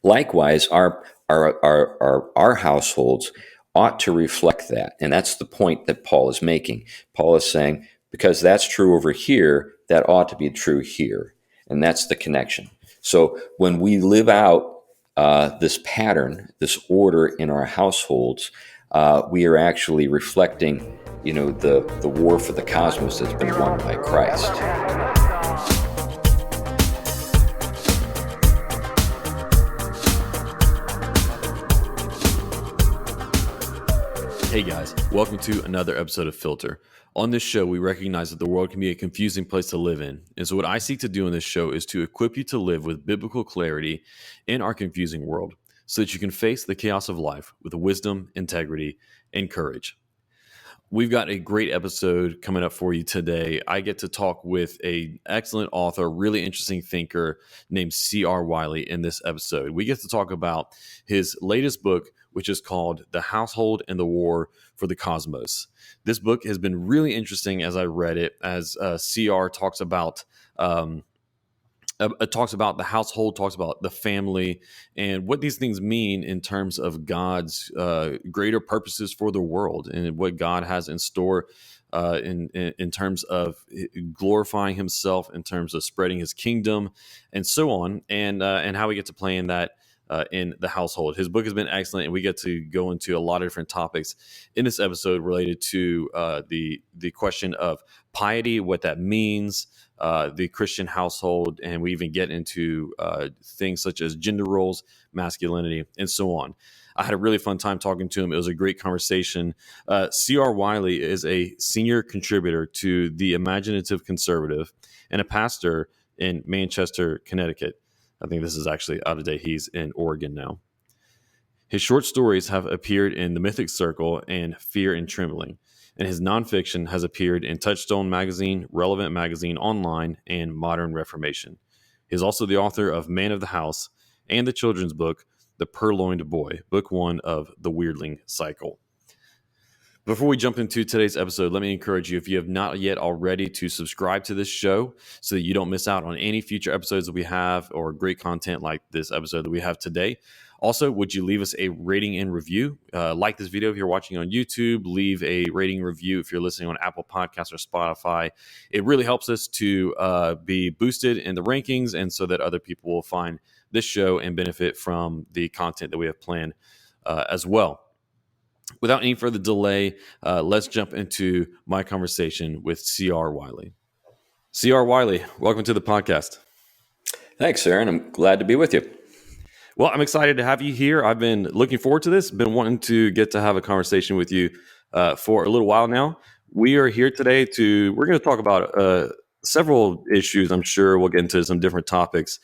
Likewise, our households ought to reflect that. And that's the point that Paul is making. Paul is saying, because that's true over here, that ought to be true here. And that's the connection. So when we live out this pattern, this order in our households, we are actually reflecting, the war for the cosmos that's been won by Christ. Hey guys, welcome to another episode of Filter. On this show, we recognize that the world can be a confusing place to live in. And so what I seek to do in this show is to equip you to live with biblical clarity in our confusing world so that you can face the chaos of life with wisdom, integrity, and courage. We've got a great episode coming up for you today. I get to talk with an excellent author, really interesting thinker named C.R. Wiley in this episode. We get to talk about his latest book, which is called The Household and the War for the Cosmos. This book has been really interesting as I read it, as C.R. talks about the household, talks about the family, and what these things mean in terms of God's greater purposes for the world and what God has in store in terms of glorifying Himself, in terms of spreading His kingdom, and so on, and how we get to play in that in the household. His book has been excellent, and we get to go into a lot of different topics in this episode related to the question of piety, what that means, the Christian household, and we even get into things such as gender roles, masculinity, and so on. I had a really fun time talking to him. It was a great conversation. C.R. Wiley is a senior contributor to The Imaginative Conservative and a pastor in Manchester, Connecticut. I think this is actually out of date. He's in Oregon now. His short stories have appeared in The Mythic Circle and Fear and Trembling, and his nonfiction has appeared in Touchstone Magazine, Relevant Magazine Online, and Modern Reformation. He is also the author of Man of the House and the children's book, The Purloined Boy, book 1 of the Weirdling Cycle. Before we jump into today's episode, let me encourage you, if you have not yet already, to subscribe to this show so that you don't miss out on any future episodes that we have or great content like this episode that we have today. Also, would you leave us a rating and review? Like this video if you're watching on YouTube. Leave a rating review if you're listening on Apple Podcasts or Spotify. It really helps us to be boosted in the rankings, and so that other people will find this show and benefit from the content that we have planned as well. Without any further delay, let's jump into my conversation with C.R. Wiley. C.R. Wiley, welcome to the podcast. Thanks, Aaron. I'm glad to be with you. Well, I'm excited to have you here. I've been looking forward to this. Been wanting to get to have a conversation with you for a little while now. We are here today we're going to talk about several issues. I'm sure we'll get into some different topics,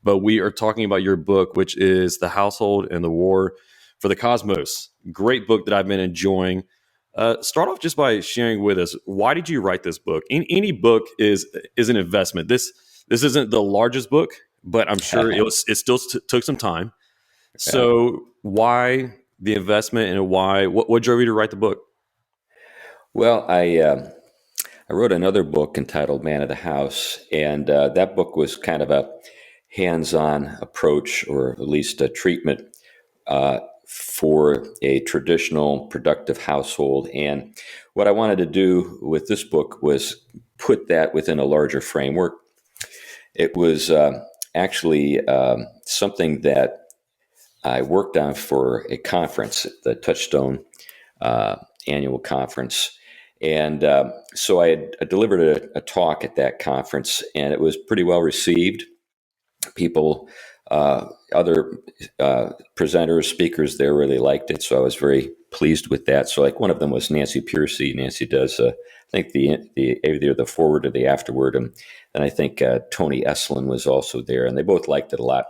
but we are talking about your book, which is The Household and the War for the Cosmos. Great book that I've been enjoying. Start off just by sharing with us, why did you write this book? Any book is an investment. This isn't the largest book, but I'm sure it still took some time. So why the investment, and what drove you to write the book? Well, I wrote another book entitled Man of the House, and that book was kind of a hands-on approach, or at least a treatment for a traditional productive household. And what I wanted to do with this book was put that within a larger framework. It was actually something that I worked on for a conference, the Touchstone annual conference. And so I delivered a talk at that conference, and it was pretty well received. People, other presenters, speakers there really liked it, so I was very pleased with that. So, like, one of them was Nancy Piercy. Nancy does, I think, either the forward or the afterword, and I think Tony Eslin was also there, and they both liked it a lot.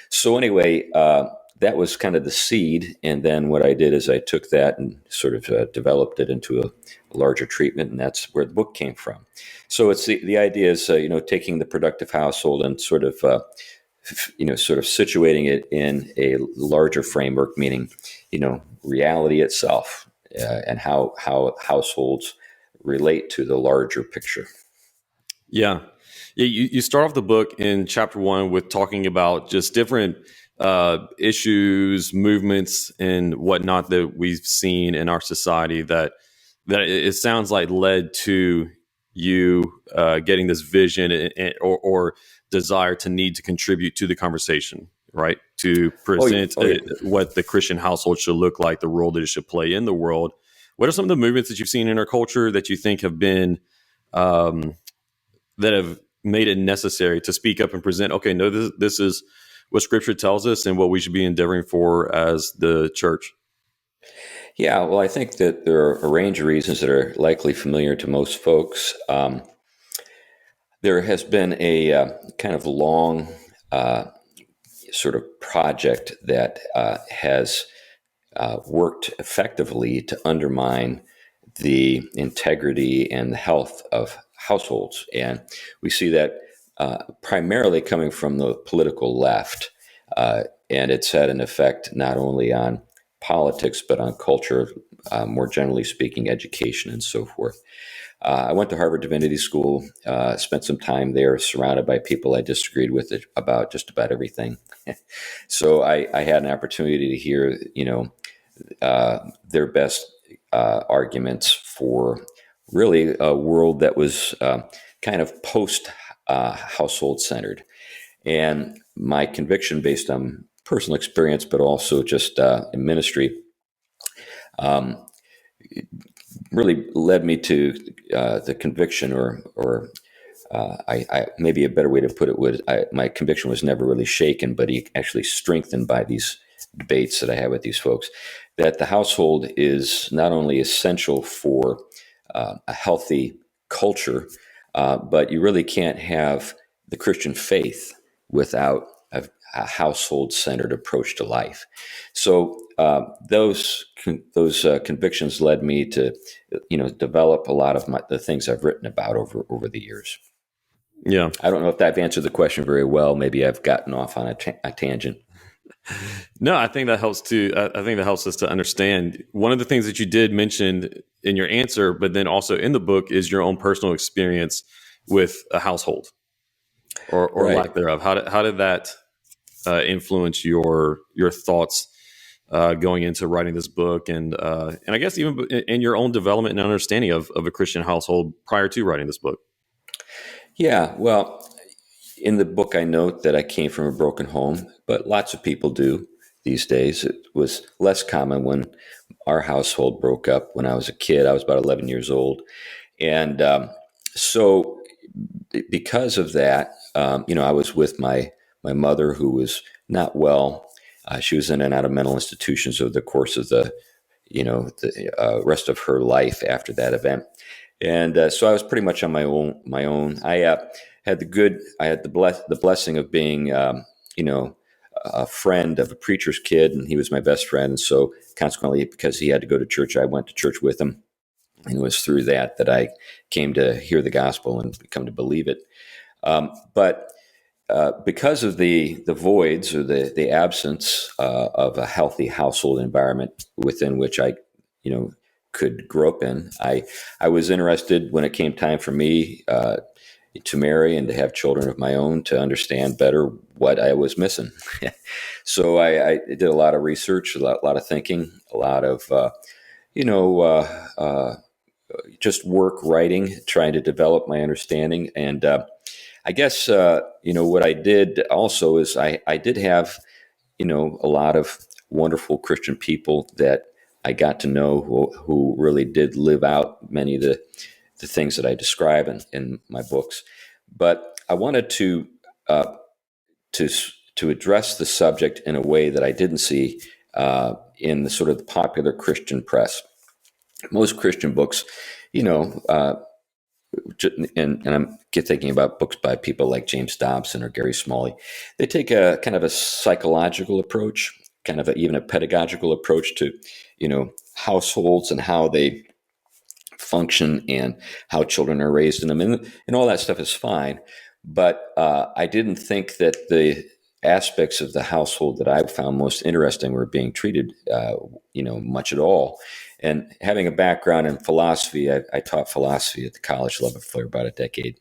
So anyway, that was kind of the seed, and then what I did is I took that and sort of developed it into a larger treatment, and that's where the book came from. So it's the idea is taking the productive household and sort of situating it in a larger framework, meaning reality itself, and how households relate to the larger picture. Yeah. You start off the book in chapter 1 with talking about just different issues, movements, and whatnot that we've seen in our society that it sounds like led to you getting this vision or desire to need to contribute to the conversation, right? To Oh, present oh yeah. what the Christian household should look like, the role that it should play in the world. What are some of the movements that you've seen in our culture that you think have been um, that have made it necessary to speak up and present? Okay, no, this is what Scripture tells us and what we should be endeavoring for as the church. Yeah, well, I think that there are a range of reasons that are likely familiar to most folks. There has been a kind of long sort of project that has worked effectively to undermine the integrity and the health of households. And we see that primarily coming from the political left. And it's had an effect not only on politics, but on culture, more generally speaking, education, and so forth. I went to Harvard Divinity School, spent some time there surrounded by people I disagreed with about just about everything. So I had an opportunity to hear, their best arguments for really a world that was kind of post household centered. And my conviction, based on personal experience, but also just in ministry, really led me to the conviction, or maybe a better way to put it was my conviction was never really shaken, but actually strengthened by these debates that I had with these folks, that the household is not only essential for a healthy culture, but you really can't have the Christian faith without a household-centered approach to life. So those convictions led me to, develop a lot of the things I've written about over the years. Yeah. I don't know if I've answered the question very well. Maybe I've gotten off on a tangent. No, I think that helps too. I think that helps us to understand. One of the things that you did mention in your answer, but then also in the book, is your own personal experience with a household or Right. lack thereof. How did that influence your thoughts going into writing this book, and I guess even in your own development and understanding of a Christian household prior to writing this book? Yeah. Well, in the book, I note that I came from a broken home, but lots of people do these days. It was less common when our household broke up when I was a kid. I was about 11 years old. And so, because of that, I was with my mother, who was not well. She was in and out of mental institutions over the course of the rest of her life after that event. And so I was pretty much on my own. I had the blessing of being, a friend of a preacher's kid, and he was my best friend. And so, consequently, because he had to go to church, I went to church with him, and it was through that I came to hear the gospel and come to believe it. But because of the voids, or the absence of a healthy household environment within which I, could grow up in, I was interested, when it came time for me to marry and to have children of my own, to understand better what I was missing. So I did a lot of research, a lot of thinking, a lot of you know. Just work writing, trying to develop my understanding. And I guess, what I did also is I did have, a lot of wonderful Christian people that I got to know, who really did live out many of the things that I describe in my books. But I wanted uh, to, to address the subject in a way that I didn't see in the sort of the popular Christian press. Most Christian books, you know, uh, and I'm thinking about books by people like James Dobson or Gary Smalley. They take a kind of a psychological approach, kind of even a pedagogical approach to, households and how they function and how children are raised in them, and all that stuff is fine. But I didn't think that the aspects of the household that I found most interesting were being treated, much at all. And having a background in philosophy, I taught philosophy at the college level for about a decade.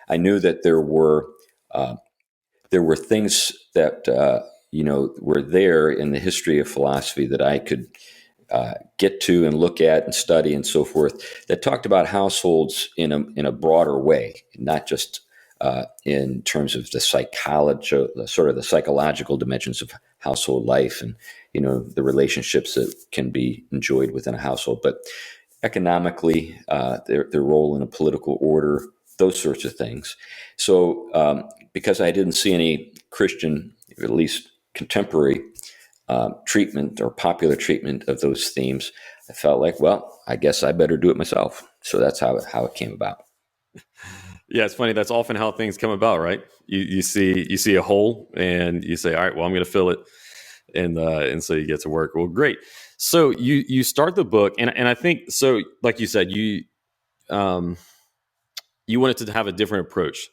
I knew that there were things that were there in the history of philosophy that I could get to and look at and study and so forth, that talked about households in a broader way, not just in terms of the psychology, sort of the psychological dimensions of household life, and the relationships that can be enjoyed within a household, but economically, their role in a political order, those sorts of things. So, because I didn't see any Christian, at least contemporary, treatment or popular treatment of those themes, I felt like, well, I guess I better do it myself. So that's how it came about. Yeah, it's funny. That's often how things come about, right? You see a hole and you say, all right, well, I'm going to fill it, and so you get to work. Well, great. So you start the book, and I think so. Like you said, um, you wanted to have a different approach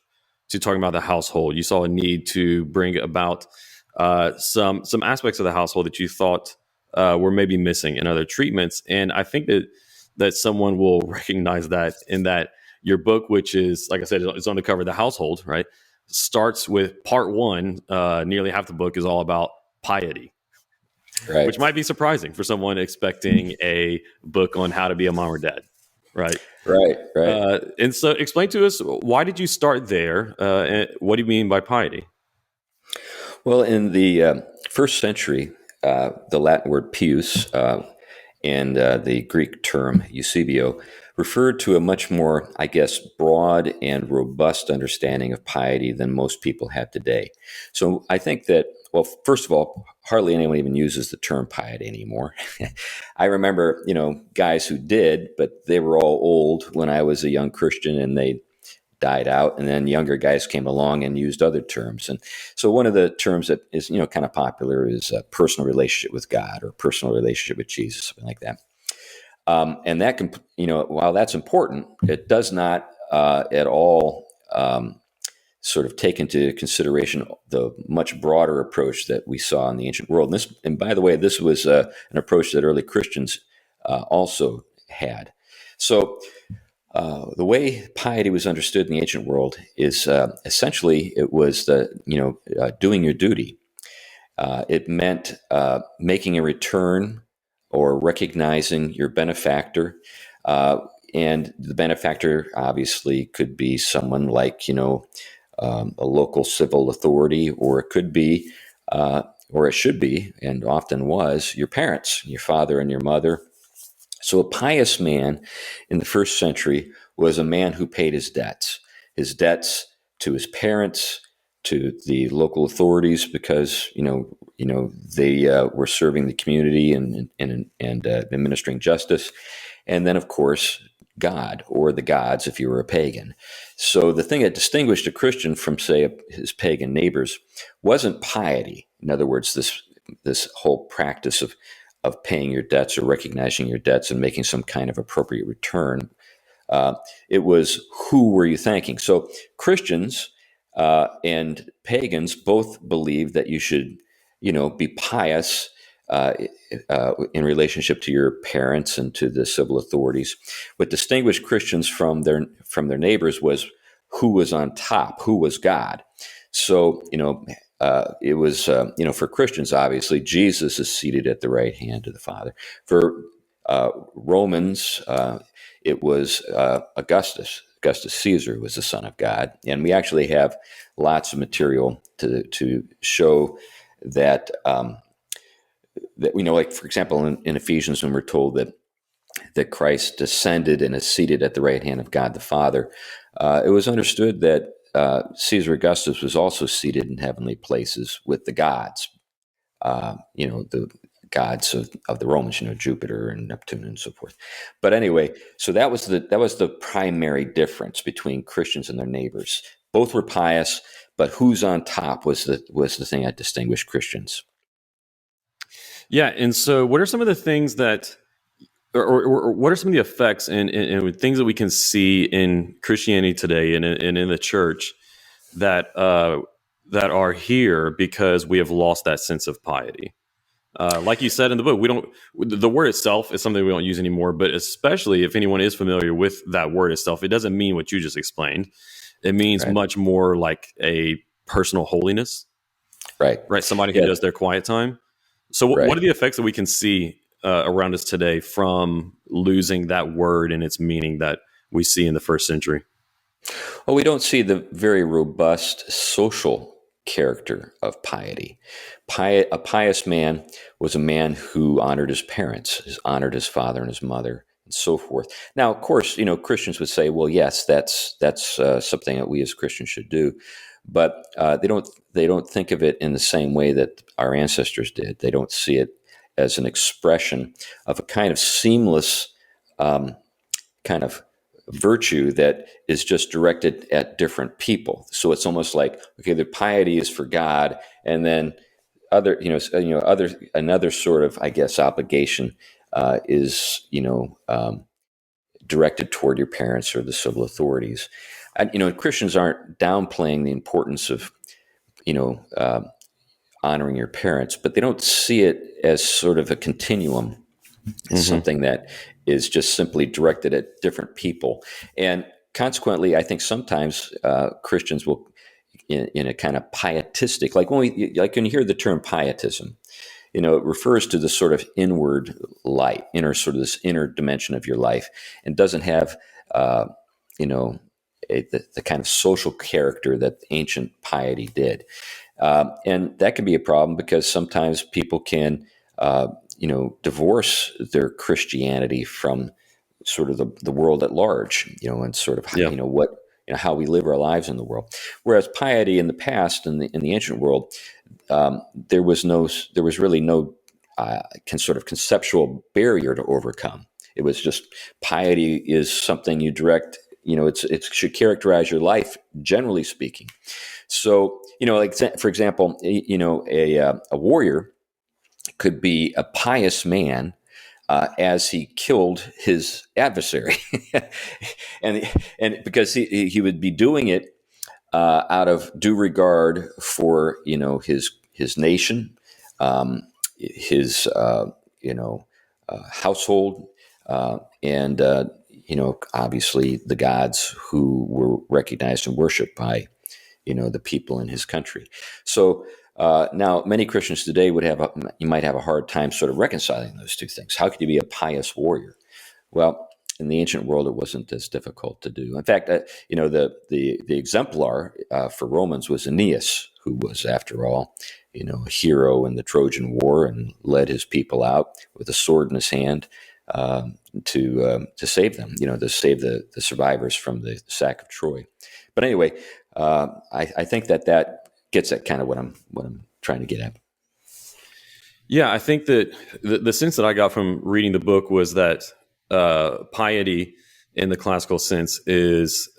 to talking about the household. You saw a need to bring about some aspects of the household that you thought were maybe missing in other treatments. And I think that someone will recognize that in that your book, which is, like I said, is on the cover of the household, right, starts with part one. Nearly half the book is all about piety, Right. which might be surprising for someone expecting a book on how to be a mom or dad, right? Right. Right. And so, explain to us, why did you start there? And what do you mean by piety? Well, in the first century, the Latin word pious and the Greek term eusebio referred to a much more, I guess, broad and robust understanding of piety than most people have today. So I think that, well, first of all, hardly anyone even uses the term piety anymore. I remember, guys who did, but they were all old when I was a young Christian, and they died out, and then younger guys came along and used other terms. And so one of the terms that is kind of popular is a personal relationship with God, or personal relationship with Jesus, something like that. And that can, while that's important, it does not at all sort of take into consideration the much broader approach that we saw in the ancient world. And by the way, this was an approach that early Christians also had. So the way piety was understood in the ancient world is essentially it was doing your duty. It meant making a return or recognizing your benefactor. And the benefactor obviously could be someone like, a local civil authority, or it could be, or it should be, and often was, your parents, your father and your mother. So a pious man in the first century was a man who paid his debts to his parents, to the local authorities, because they were serving the community and administering justice, and then of course God, or the gods if you were a pagan. So the thing that distinguished a Christian from, say, his pagan neighbors wasn't piety. In other words, this whole practice of paying your debts or recognizing your debts and making some kind of appropriate return. It was, who were you thanking? So Christians and pagans both believed that you should, be pious in relationship to your parents and to the civil authorities. What distinguished Christians from their neighbors was who was on top, who was God. So, it was, for Christians, obviously, Jesus is seated at the right hand of the Father. For Romans, it was Augustus. Augustus Caesar was the Son of God. And we actually have lots of material to show that, like, for example, in Ephesians, when we're told that Christ descended and is seated at the right hand of God the Father, it was understood that Caesar Augustus was also seated in heavenly places with the gods, the gods of the Romans, Jupiter and Neptune and so forth. But anyway, so that was the primary difference between Christians and their neighbors. Both were pious, but who's on top was the thing that distinguished Christians. Yeah, and so what are some of the things that, or what are some of the effects and things that we can see in Christianity today and in the church that that are here because we have lost that sense of piety? Like you said in the book, the word itself is something we don't use anymore, but especially if anyone is familiar with that word itself, it doesn't mean what you just explained. It means Right. much more like a personal holiness. Right. right? Somebody who Yeah. does their quiet time. So, what Right. are the effects that we can see around us today from losing that word and its meaning that we see in the first century? Well, we don't see the very robust social character of piety. A pious man was a man who honored his parents, honored his father and his mother, and so forth. Now, of course, Christians would say, "Well, yes, that's something that we as Christians should do," but they don't think of it in the same way that our ancestors did. They don't see it as an expression of a kind of seamless kind of virtue that is just directed at different people. So it's almost like, okay, the piety is for God, and then another sort of, I guess, obligation is directed toward your parents or the civil authorities. And Christians aren't downplaying the importance of you know uh, honoring your parents, but they don't see it as sort of a continuum. It's Hmm. something that is just simply directed at different people. And consequently, I think sometimes Christians will, in a kind of pietistic, like when you hear the term pietism, it refers to the sort of inward light, sort of this inner dimension of your life, and doesn't have, you know, the kind of social character that ancient piety did. And that can be a problem because sometimes people can, divorce their Christianity from sort of the world at large, and sort of, Yeah. how we live our lives in the world. Whereas piety in the past, in the ancient world, there was really no sort of conceptual barrier to overcome. It was just piety is something you direct. It should characterize your life, generally speaking. So, like for example, a warrior could be a pious man as he killed his adversary, and because he would be doing it out of due regard for his nation, his household, and obviously the gods who were recognized and worshipped by the people in his country. So now many Christians today you might have a hard time sort of reconciling those two things. How could you be a pious warrior? Well, in the ancient world, it wasn't as difficult to do. In fact, the exemplar for Romans was Aeneas, who was, after all, a hero in the Trojan War and led his people out with a sword in his hand to save them, to save the survivors from the sack of Troy. But anyway, I think that gets at kind of what I'm trying to get at. Yeah, I think that the sense that I got from reading the book was that piety, in the classical sense, is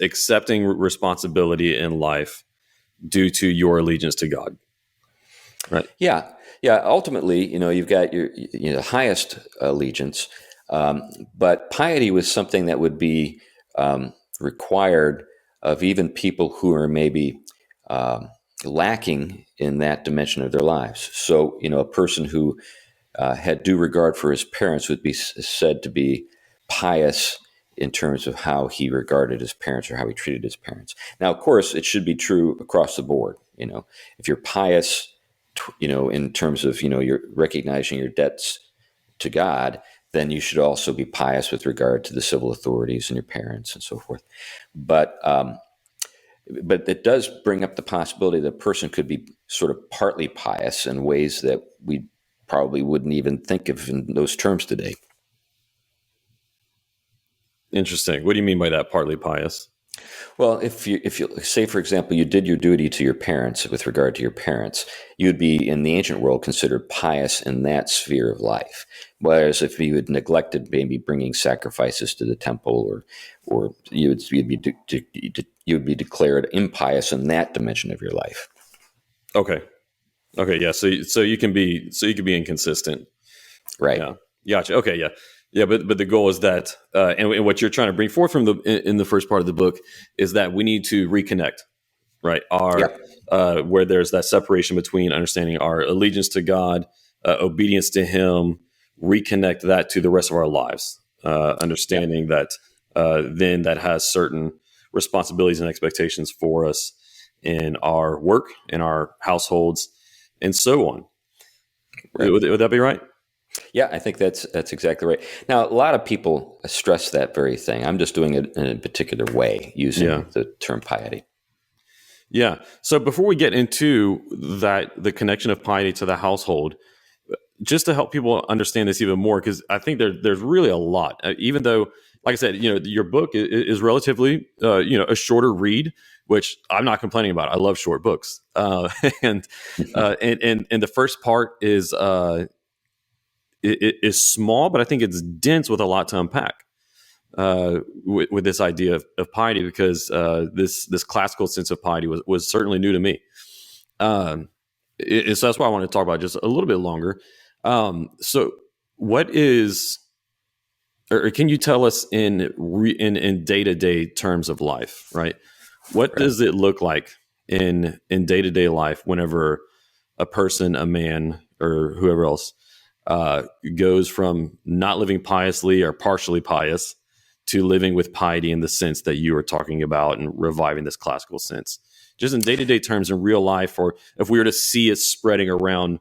accepting responsibility in life due to your allegiance to God. Right. Yeah, yeah. Ultimately, you've got your highest allegiance, but piety was something that would be required of even people who are maybe um, lacking in that dimension of their lives. So, a person who had due regard for his parents would be said to be pious in terms of how he regarded his parents or how he treated his parents. Now, of course, it should be true across the board. If you're pious, in terms of you're recognizing your debts to God, then you should also be pious with regard to the civil authorities and your parents and so forth. But it does bring up the possibility that a person could be sort of partly pious in ways that we probably wouldn't even think of in those terms today. Interesting. What do you mean by that? Partly pious. Well, if you say, for example, you did your duty to your parents with regard to your parents, you'd be in the ancient world considered pious in that sphere of life. Whereas if you had neglected maybe bringing sacrifices to the temple, or you'd be declared impious in that dimension of your life. Okay. Okay. Yeah. So you can be inconsistent. Right. Yeah. Gotcha. Okay. Yeah. Yeah. But the goal is that, and what you're trying to bring forth from in the first part of the book is that we need to reconnect, right? Our Yep. where there's that separation between understanding our allegiance to God, obedience to Him, reconnect that to the rest of our lives, Yep. understanding that then that has certain responsibilities and expectations for us, in our work, in our households, and so on. Right. Would that be right? Yeah, I think that's exactly right. Now, a lot of people stress that very thing. I'm just doing it in a particular way, Yeah. using the term piety. Yeah. So before we get into that, the connection of piety to the household, just to help people understand this even more, because I think there's really a lot. Even though, like I said, your book is relatively, a shorter read, which I'm not complaining about. I love short books, and, and the first part is small, but I think it's dense with a lot to unpack. With this idea of piety, because this classical sense of piety was certainly new to me. So that's why I want to talk about it just a little bit longer. So, what is, or can you tell us in day to day terms of life, right? What Right. does it look like in day to day life whenever a person, a man, or whoever else goes from not living piously or partially pious to living with piety in the sense that you were talking about and reviving this classical sense, just in day to day terms in real life, or if we were to see it spreading around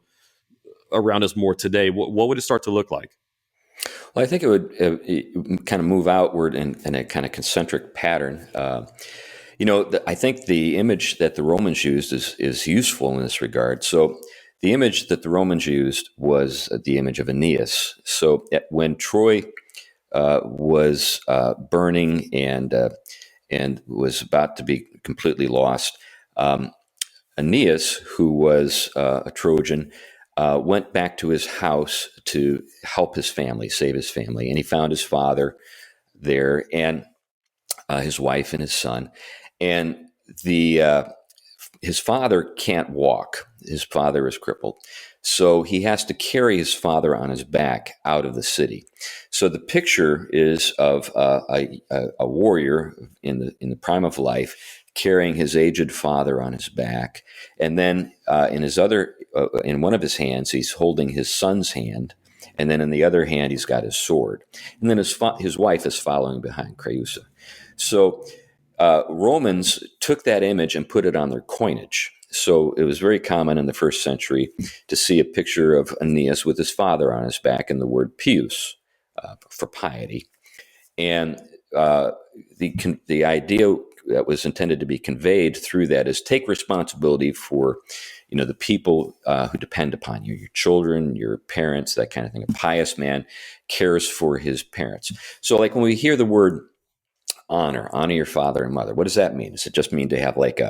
us more today, what would it start to look like? Well, I think it would kind of move outward in a kind of concentric pattern. I think the image that the Romans used is useful in this regard. So, the image that the Romans used was the image of Aeneas. So, when Troy was burning and was about to be completely lost, um, Aeneas, who was a Trojan, went back to his house to help his family, save his family, and he found his father there and his wife and his son, and the his father can't walk. His father is crippled. So he has to carry his father on his back out of the city. So the picture is of a warrior in the prime of life carrying his aged father on his back. And then in one of his hands, he's holding his son's hand. And then in the other hand, he's got his sword. And then his wife is following behind Creusa. So Romans took that image and put it on their coinage. So it was very common in the first century to see a picture of Aeneas with his father on his back and the word Pious for piety. And the idea that was intended to be conveyed through that is take responsibility for the people who depend upon you, your children, your parents, that kind of thing. A pious man cares for his parents. So like when we hear the word honor your father and mother. What does that mean? Does it just mean to have like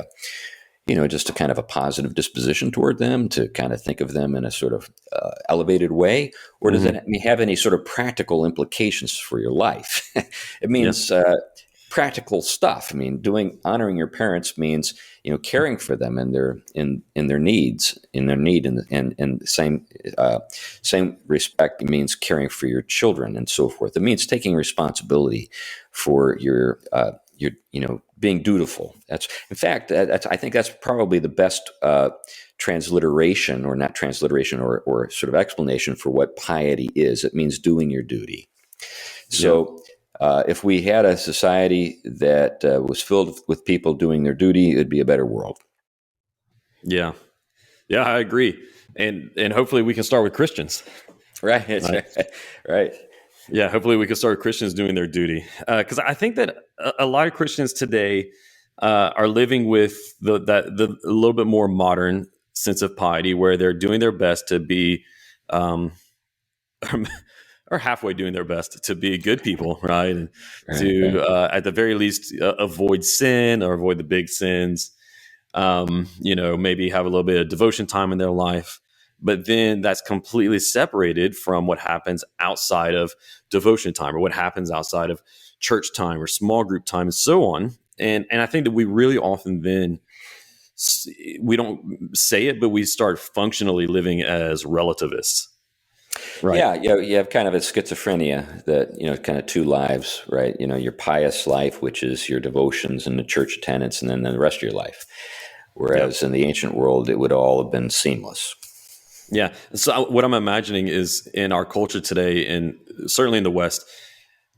just a kind of a positive disposition toward them, to kind of think of them in a sort of elevated way? Or does it have any sort of practical implications for your life? It Yeah. means practical stuff. I mean, honoring your parents means caring for them and their needs, and same respect means caring for your children and so forth. It means taking responsibility for your being dutiful. That's, in fact, I think that's probably the best transliteration, or not transliteration, or sort of explanation for what piety is. It means doing your duty. Yeah. So, if we had a society that was filled with people doing their duty, it'd be a better world. Yeah. Yeah, I agree. And hopefully we can start with Christians. Right. That's Right. right. Right. Yeah, hopefully we can start with Christians doing their duty. Because I think that a lot of Christians today are living with the a little bit more modern sense of piety, where they're doing their best to be, um, or halfway doing their best to be good people, right? And Right. to, Right. at the very least, avoid sin or avoid the big sins. Maybe have a little bit of devotion time in their life. But then that's completely separated from what happens outside of devotion time, or what happens outside of church time or small group time and so on. And I think that we really often then, we don't say it, but we start functionally living as relativists. Right. Yeah, you have kind of a schizophrenia that, kind of two lives, right? Your pious life, which is your devotions and the church attendance, and then the rest of your life. Yeah. Whereas in the ancient world, it would all have been seamless. Yeah. So what I'm imagining is, in our culture today, and certainly in the West,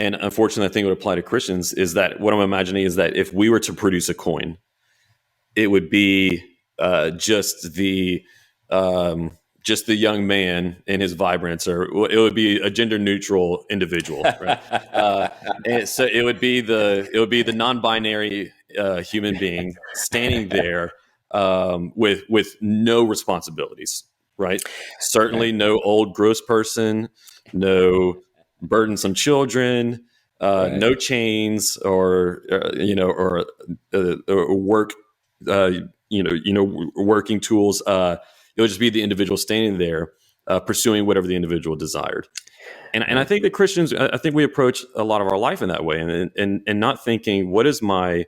and unfortunately I think it would apply to Christians, is that what I'm imagining is that if we were to produce a coin, it would be um, just the young man and his vibrance, or it would be a gender neutral individual, right? Uh, and so it would be the non-binary human being standing there with no responsibilities, right? Right. Certainly no old gross person, no burdensome children, Right. no chains or work, uh, working tools. It would just be the individual standing there, pursuing whatever the individual desired. And I Right. think that Christians, I think we approach a lot of our life in that way, and not thinking, what is my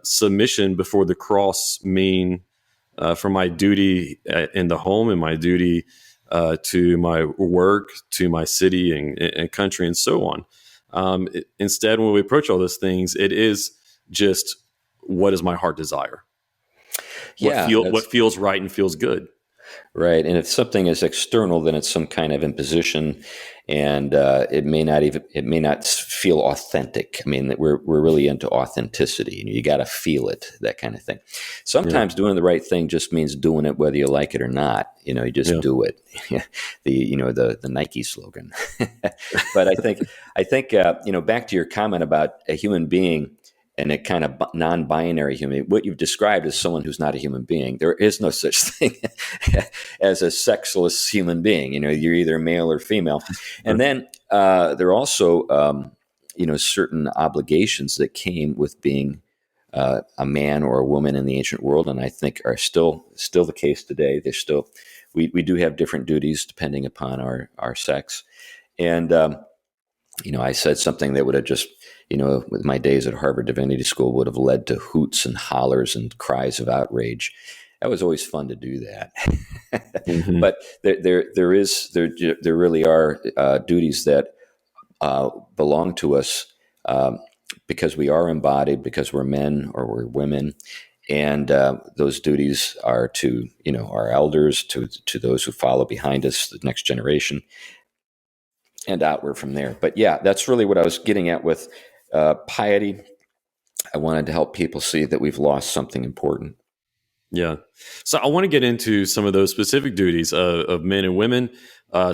submission before the cross mean for my duty in the home and my duty to my work, to my city and country, and so on. Instead, when we approach all those things, it is just, what is my heart desire? Yeah, What that's feels right and feels good? right. And if something is external, then it's some kind of imposition, and it may not feel authentic. I mean, we're really into authenticity, and you got to feel it, that kind of thing. Yeah, Sometimes doing the right thing just means doing it whether you like it or not. You just yeah. do it. The Nike slogan. But I think back to your comment about a human being and a kind of non-binary human. What you've described as someone who's not a human being. There is no such thing as a sexless human being. You're either male or female. And then there are also, certain obligations that came with being a man or a woman in the ancient world, and I think are still the case today. We do have different duties depending upon our sex. And I said something that would have just, with my days at Harvard Divinity School, would have led to hoots and hollers and cries of outrage. That was always fun to do that. Hmm. But there really are duties that belong to us, um, because we are embodied, because we're men or we're women, and those duties are to our elders, to those who follow behind us, the next generation, and outward from there. But yeah, that's really what I was getting at with piety. I wanted to help people see that we've lost something important. Yeah. So I want to get into some of those specific duties of men and women,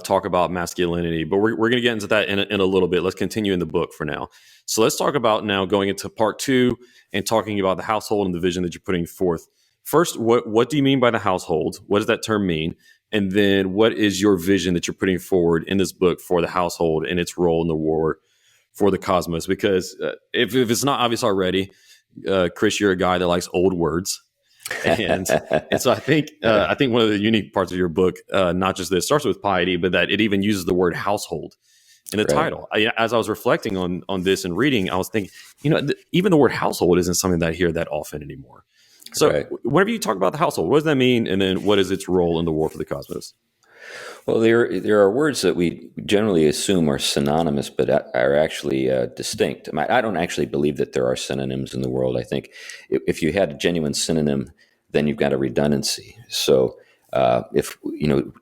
talk about masculinity, but we're going to get into that in a little bit. Let's continue in the book for now. So let's talk about now going into part two and talking about the household and the vision that you're putting forth. First, what do you mean by the household? What does that term mean? And then what is your vision that you're putting forward in this book for the household and its role in the war for the cosmos? Because if it's not obvious already, Chris, you're a guy that likes old words, and so Yeah, I think one of the unique parts of your book, not just that it starts with piety, but that it even uses the word household in the right, title. As I was reflecting on this and reading, I was thinking, even the word household isn't something that I hear that often anymore. So right. whenever you talk about the household, what does that mean? And then what is its role in the war for the cosmos? Well, there are words that we generally assume are synonymous, but are actually distinct. I don't actually believe that there are synonyms in the world. I think if you had a genuine synonym, then you've got a redundancy. So if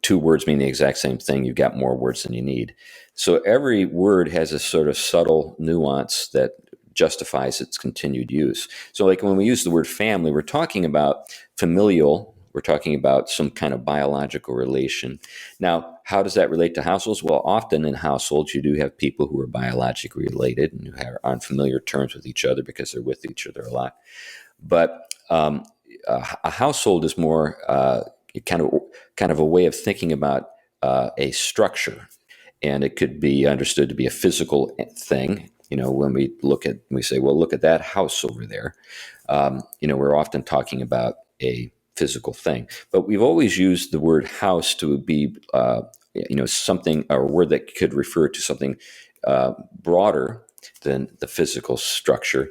two words mean the exact same thing, you've got more words than you need. So every word has a sort of subtle nuance that justifies its continued use. So, like when we use the word family, we're talking about familial. We're talking about some kind of biological relation. Now, how does that relate to households? Well, often in households, you do have people who are biologically related and who are on familiar terms with each other because they're with each other a lot. But a household is more kind of a way of thinking about a structure, and it could be understood to be a physical thing. When we say, well, look at that house over there. We're often talking about a physical thing, but we've always used the word house to be, something, or a word that could refer to something broader than the physical structure.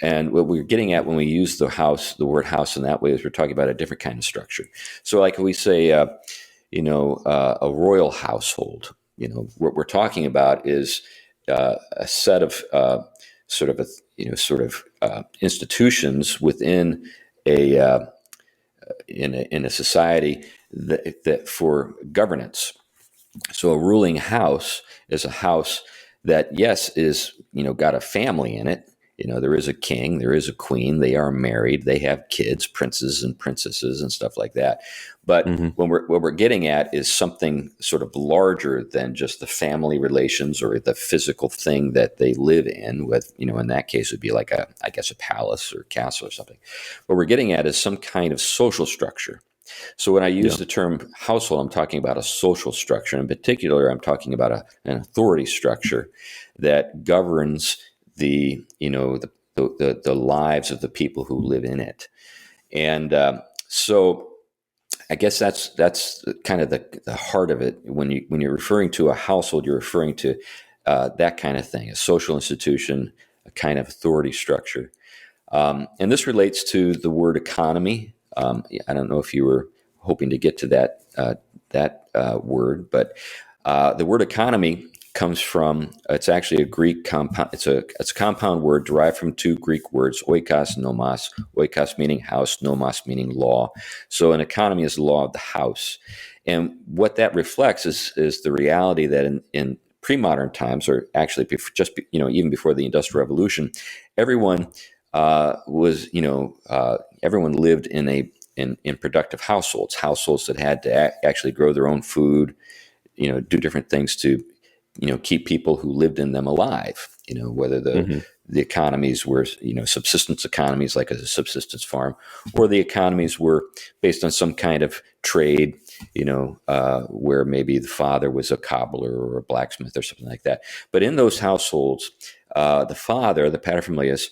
And what we're getting at when we use the word house in that way, is we're talking about a different kind of structure. So, like we say, a royal household. What we're talking about is a set of institutions within a in a society that for governance. So a ruling house is a house that, yes, is got a family in it. There is a king, there is a queen, they are married, they have kids, princes and princesses and stuff like that. But Hmm. what we're getting at is something sort of larger than just the family relations or the physical thing that they live in with, in that case it would be like I guess a palace or castle or something. What we're getting at is some kind of social structure. So when I use Yeah. the term household, I'm talking about a social structure. In particular, I'm talking about an authority structure that governs the lives of the people who live in it. And so I guess that's kind of the heart of it. When you're referring to a household, you're referring to that kind of thing, a social institution, a kind of authority structure. And this relates to the word economy. I don't know if you were hoping to get to that word, but the word economy comes from, it's actually a Greek compound. It's a compound word derived from two Greek words, oikos and nomos. Oikos meaning house, nomos meaning law. So an economy is the law of the house. And what that reflects is the reality that in pre-modern times, or actually even before the Industrial Revolution, everyone everyone lived in productive households that had to actually grow their own food, do different things to, keep people who lived in them alive. Whether Hmm. the economies were, subsistence economies like a subsistence farm, or the economies were based on some kind of trade, where maybe the father was a cobbler or a blacksmith or something like that. But in those households, the father, the paterfamilias,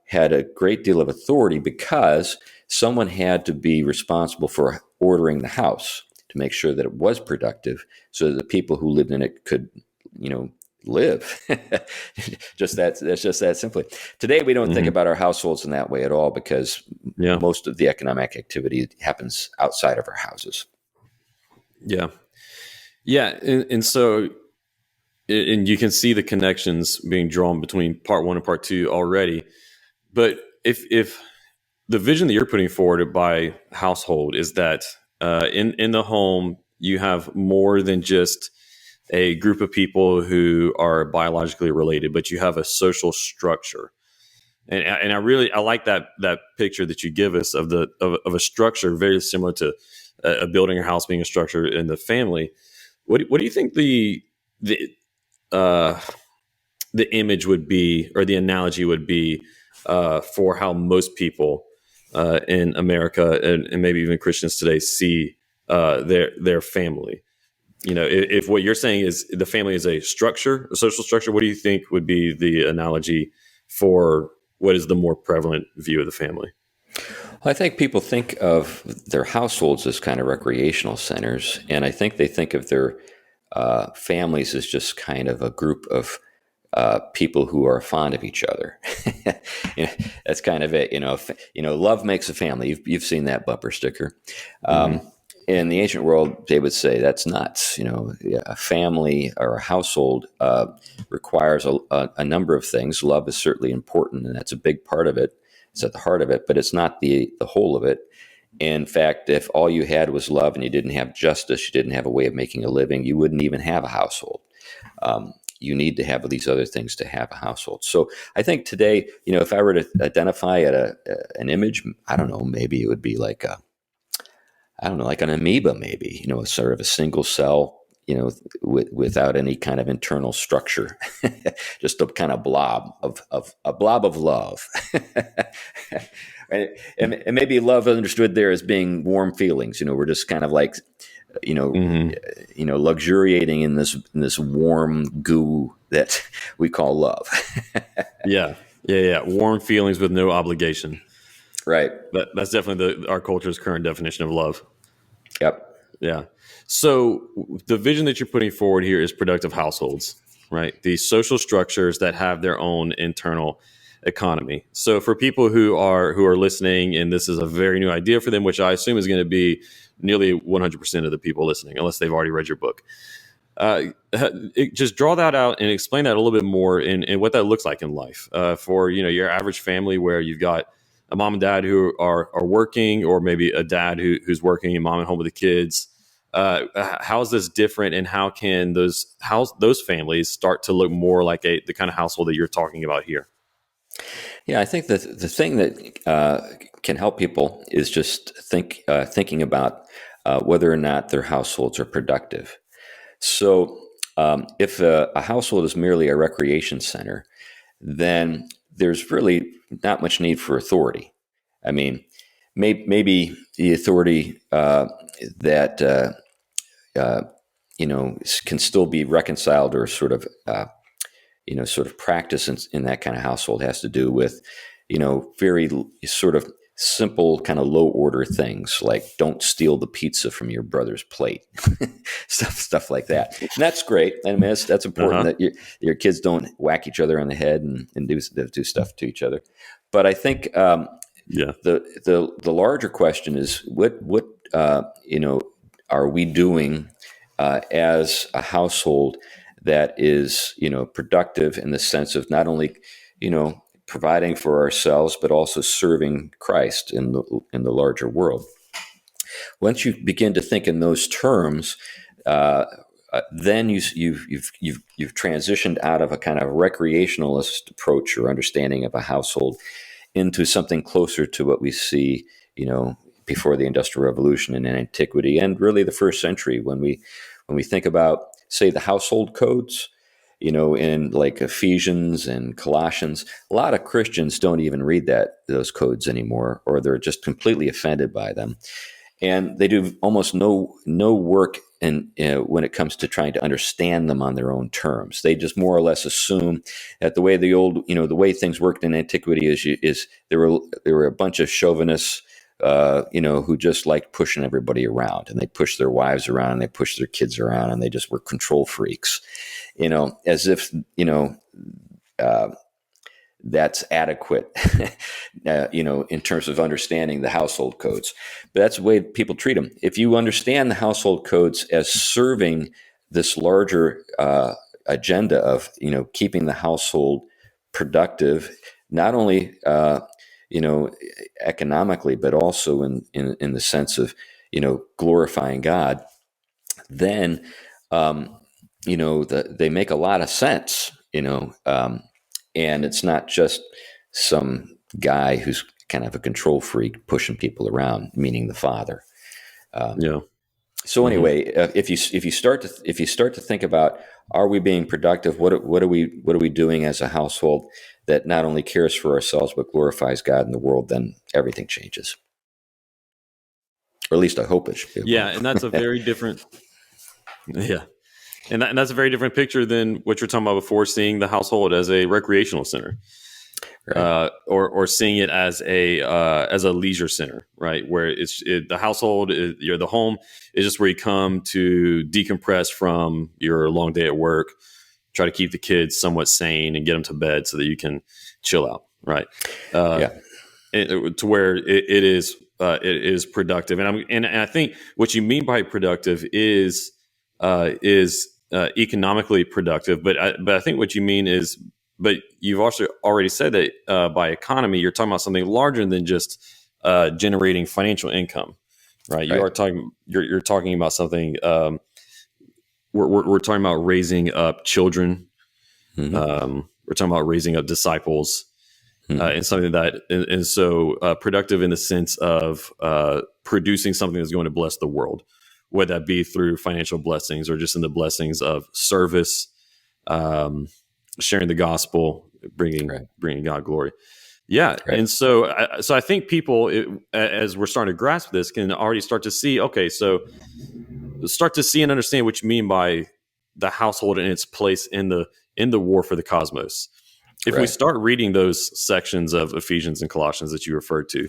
had a great deal of authority because someone had to be responsible for ordering the house to make sure that it was productive so that the people who lived in it could, live. That's just that simply. Today, we don't think Hmm. about our households in that way at all because Yeah. most of the economic activity happens outside of our houses. Yeah. Yeah. And so, and you can see the connections being drawn between part one and part two already. But if the vision that you're putting forward by household is that in the home you have more than just a group of people who are biologically related, but you have a social structure. And I like that picture that you give us of a structure very similar to a building or house being a structure in the family. What do you think the uh, the image would be, or the analogy would be, for how most people in America, and maybe even Christians today, see their family? If what you're saying is the family is a structure, a social structure, what do you think would be the analogy for what is the more prevalent view of the family? Well, I think people think of their households as kind of recreational centers, and I think they think of their families as just kind of a group of people who are fond of each other. you know, that's kind of it. Love makes a family. You've seen that bumper sticker. Hmm. In the ancient world, they would say that's nuts. A family or a household requires a number of things. Love is certainly important, and that's a big part of it. It's at the heart of it, but it's not the whole of it. In fact, if all you had was love and you didn't have justice, you didn't have a way of making a living, you wouldn't even have a household. You need to have these other things to have a household. So I think today, if I were to identify an image, I don't know, maybe it would be like like an amoeba, maybe, sort of a single cell, without any kind of internal structure, just a kind of blob of a blob of love. And maybe love understood there as being warm feelings. We're just kind of like, you know, Hmm. luxuriating in this warm goo that we call love. Yeah, yeah. Warm feelings with no obligation. Right. That's definitely our culture's current definition of love. Yep. Yeah. So the vision that you're putting forward here is productive households, right? These social structures that have their own internal economy. So for people who are listening, and this is a very new idea for them, which I assume is going to be nearly 100% of the people listening, unless they've already read your book. Just draw that out and explain that a little bit more in what that looks like in life for your average family, where you've got a mom and dad who are working, or maybe a dad who's working and mom at home with the kids. How is this different, and how can those families start to look more like the kind of household that you're talking about here? Yeah, I think that the thing that can help people is just thinking about whether or not their households are productive. So, if a household is merely a recreation center, then there's really not much need for authority. I mean, maybe the authority that uh, can still be reconciled or sort of practice in that kind of household has to do with, very sort of simple kind of low order things like don't steal the pizza from your brother's plate, stuff like that. And that's great. I mean, that's important Uh-huh. that your kids don't whack each other on the head and do stuff to each other. But I think Yeah. the larger question is what are we doing as a household that is productive in the sense of not only providing for ourselves but also serving Christ in the larger world. Once you begin to think in those terms, uh, then you've transitioned out of a kind of recreationalist approach or understanding of a household into something closer to what we see, before the Industrial Revolution and in antiquity, and really the first century when we think about, say, the household codes. In like Ephesians and Colossians, a lot of Christians don't even read those codes anymore, or they're just completely offended by them, and they do almost no work in when it comes to trying to understand them on their own terms. They just more or less assume that the way things worked in antiquity is there were a bunch of chauvinists, who just liked pushing everybody around, and they pushed their wives around, and they pushed their kids around, and they just were control freaks, as if uh, that's adequate, in terms of understanding the household codes. But that's the way people treat them. If you understand the household codes as serving this larger agenda of, keeping the household productive, not only, economically, but also in the sense of, glorifying God, then, they make a lot of sense, and it's not just some guy who's kind of a control freak pushing people around, meaning the father. Yeah. So Hmm. anyway, if you start to think about, are we being productive? What are we doing as a household that not only cares for ourselves but glorifies God in the world? Then everything changes, or at least I hope it Yeah, will. and that's a very different. Yeah, and that's a very different picture than what you're talking about before, seeing the household as a recreational center, Right, or seeing it as a leisure center, right? Where the household, the home is just where you come to decompress from your long day at work, try to keep the kids somewhat sane and get them to bed so that you can chill out, right? Uh, yeah, to where it is productive, and I think what you mean by productive is economically productive, but I think what you mean is, but you've also already said that by economy you're talking about something larger than just generating financial income, right? You right. are talking you're talking about something. We're talking about raising up children. Hmm. We're talking about raising up disciples, Hmm. and something and so productive in the sense of producing something that's going to bless the world, whether that be through financial blessings or just in the blessings of service, um, sharing the gospel, bringing Right, bringing God glory. Yeah, right. and so I think people, as we're starting to grasp this, can already start to see. Okay, so start to see and understand what you mean by the household and its place in the war for the cosmos. If we Right. start reading those sections of Ephesians and Colossians that you referred to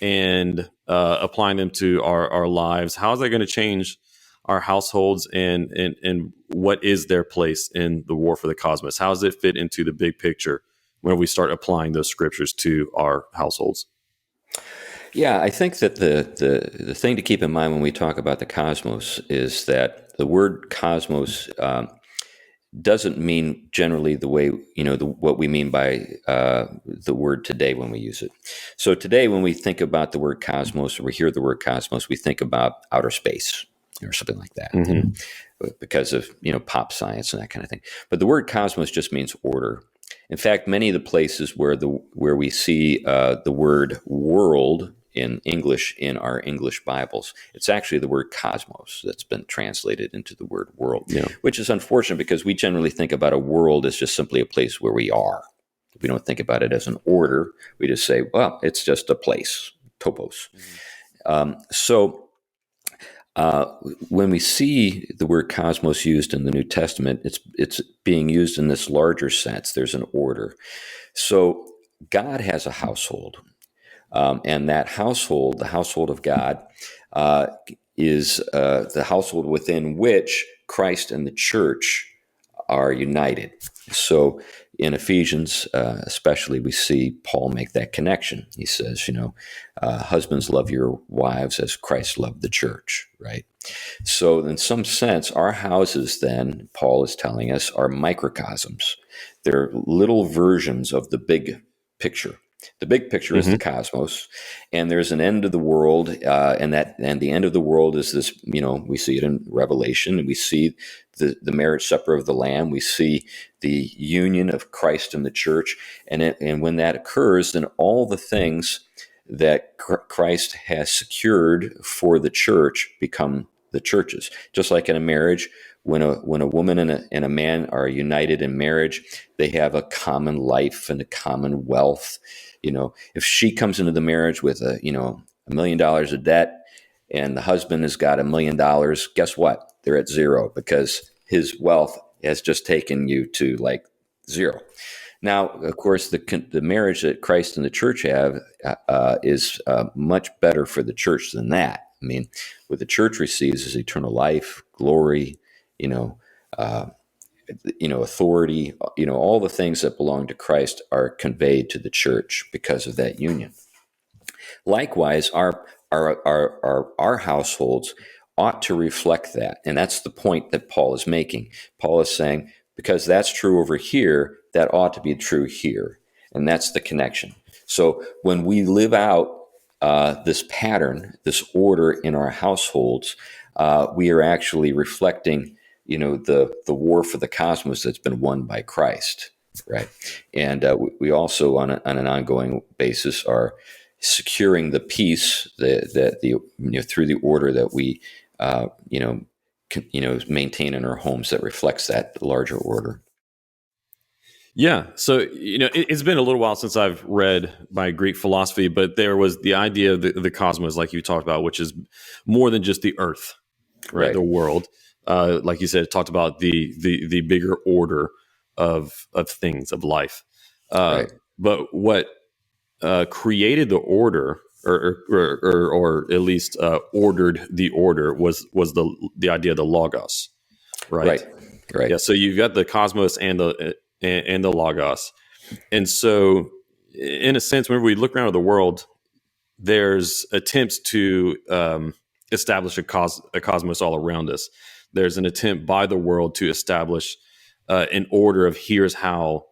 and applying them to our lives, how is that going to change our households, and what is their place in the war for the cosmos? How does it fit into the big picture when we start applying those scriptures to our households? Yeah, I think that the thing to keep in mind when we talk about the cosmos is that the word cosmos doesn't mean generally the way, what we mean by the word today when we use it. So today, when we think about the word cosmos, or we hear the word cosmos, we think about outer space or something like that, Hmm. because of pop science and that kind of thing. But the word cosmos just means order. In fact, many of the places where we see the word world in English in our English Bibles, it's actually the word cosmos that's been translated into the word world, Yeah. which is unfortunate because we generally think about a world as just simply a place where we are. We don't think about it as an order. We just say, well, it's just a place, topos. So when we see the word cosmos used in the New Testament, it's being used in this larger sense. There's an order. So God has a household, and that household, the household of God, uh, is the household within which Christ and the church are united. So in Ephesians, especially, we see Paul make that connection. He says, husbands, love your wives as Christ loved the church, right? So in some sense, our houses then, Paul is telling us, are microcosms. They're little versions of the big picture. The big picture is the Hmm. cosmos, and there's an end of the world, and the end of the world is this. We see it in Revelation, and we see the marriage supper of the Lamb. We see the union of Christ and the church, and when that occurs, then all the things that Christ has secured for the church become the churches. Just like in a marriage, when a woman and a man are united in marriage, they have a common life and a common wealth. If she comes into the marriage with $1 million of debt, and the husband has got $1 million, guess what? They're at zero because his wealth has just taken you to like zero. Now, of course, the marriage that Christ and the church have is much better for the church than that. I mean, what the church receives is eternal life, glory, you know, uh, authority. All the things that belong to Christ are conveyed to the church because of that union. Likewise, our households ought to reflect that, and that's the point that Paul is making. Paul is saying, because that's true over here, that ought to be true here, and that's the connection. So when we live out this pattern, this order in our households, we are actually reflecting, the war for the cosmos that's been won by Christ, right? And we also, on an ongoing basis, are securing the peace through the order that we maintain in our homes that reflects that larger order. Yeah. So, it's been a little while since I've read my Greek philosophy, but there was the idea of the cosmos, like you talked about, which is more than just the earth, right? Right, The world. Like you said, it talked about the bigger order of things, of life. right, But what created the order, or at least ordered the order, was the idea of the logos, right? right, right, Yeah. So you've got the cosmos and the logos, and so in a sense, whenever we look around at the world, there's attempts to establish a cosmos all around us. There's an attempt by the world to establish an order of here's how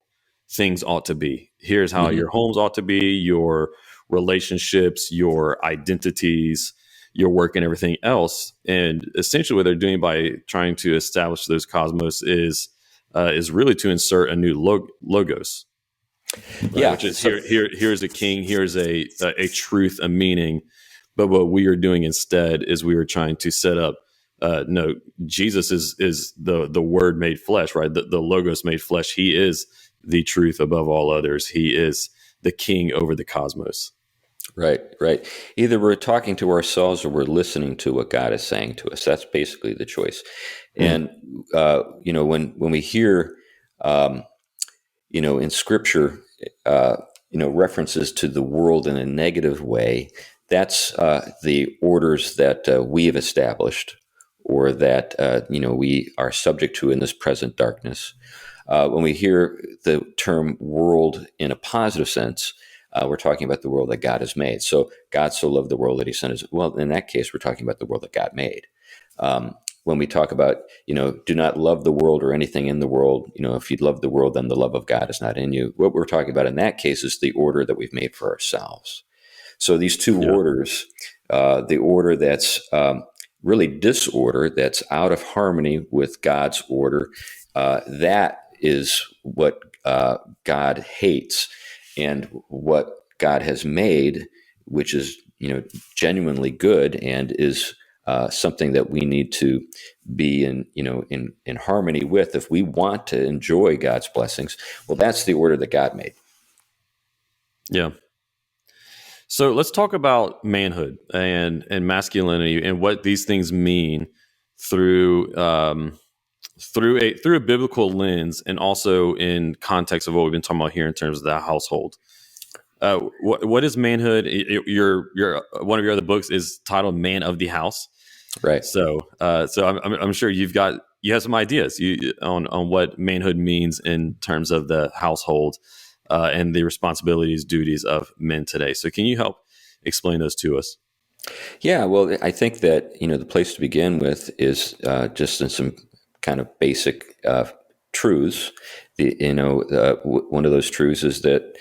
things ought to be. Here's how hmm your homes ought to be, your relationships, your identities, your work, and everything else. And essentially, what they're doing by trying to establish those cosmos is really to insert a new logos, right? yeah. Which is So here's a king, here's a truth, a meaning. But what we are doing instead is we are trying to set up. No, Jesus is the word made flesh, right? The logos made flesh. He is the truth above all others. He is the king over the cosmos. right, right. Either we're talking to ourselves or we're listening to what God is saying to us. That's basically the choice. Hmm. And when we hear in Scripture, references to the world in a negative way, that's the orders that we have established, or that we are subject to in this present darkness. When we hear the term world in a positive sense, we're talking about the world that God has made. So God so loved the world that He sent His. Well, in that case, we're talking about the world that God made. When we talk about, do not love the world or anything in the world, if you love the world, then the love of God is not in you. What we're talking about in that case is the order that we've made for ourselves. So these two Yeah. orders, the order that's really disorder, that's out of harmony with God's order, that is what God hates, and what God has made, which is genuinely good and is something that we need to be in harmony with if we want to enjoy God's blessings. Well, that's the order that God made. Yeah. So let's talk about manhood and masculinity and what these things mean through through a biblical lens, and also in context of what we've been talking about here in terms of the household. What is manhood? Your one of your other books is titled "Man of the House." Right. So I'm sure you have some ideas on what manhood means in terms of the household and the responsibilities, duties of men today. So can you help explain those to us? Yeah, well, I think that the place to begin with is just in some kind of basic truths. One of those truths is that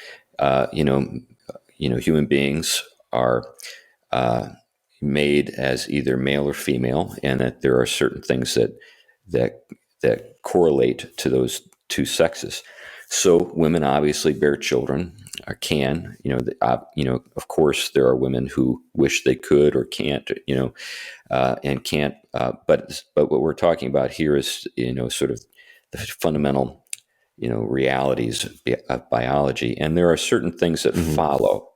human beings are made as either male or female, and that there are certain things that that correlate to those two sexes. So women obviously bear children, or can. Of course, there are women who wish they could or can't. And can't. But what we're talking about here is sort of the fundamental realities of biology, and there are certain things that follow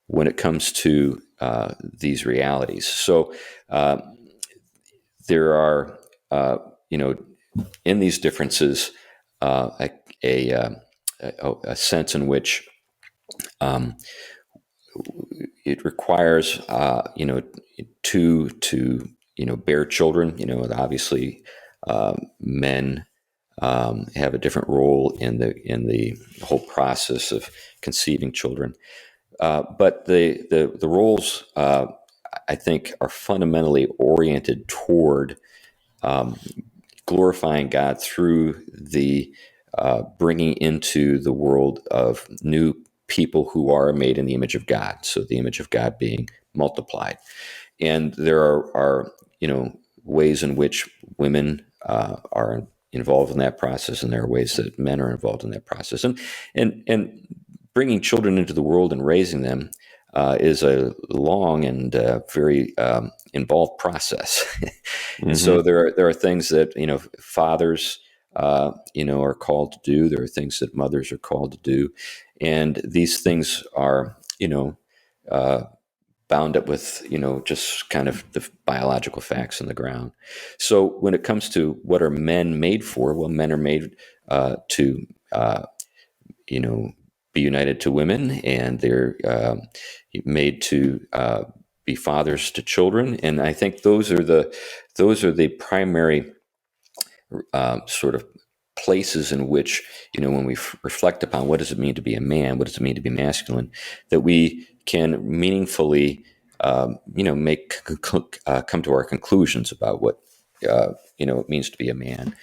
when it comes to these realities. So there are, in these differences, a sense in which it requires, two to bear children. Obviously, men have a different role in the whole process of conceiving children. But the roles, I think, are fundamentally oriented toward glorifying God through the bringing into the world of new people who are made in the image of God. So the image of God being multiplied, and there are ways in which women are involved in that process, and there are ways that men are involved in that process, and bringing children into the world and raising them is a long and very involved process. And so there are things that fathers are called to do. There are things that mothers are called to do, and these things are bound up with just kind of the biological facts on the ground. So when it comes to what are men made for, well, men are made to be united to women, and they're made to be fathers to children. And I think those are the primary sort of places in which, when we reflect upon what does it mean to be a man, what does it mean to be masculine, that we can meaningfully, come to our conclusions about what it means to be a man.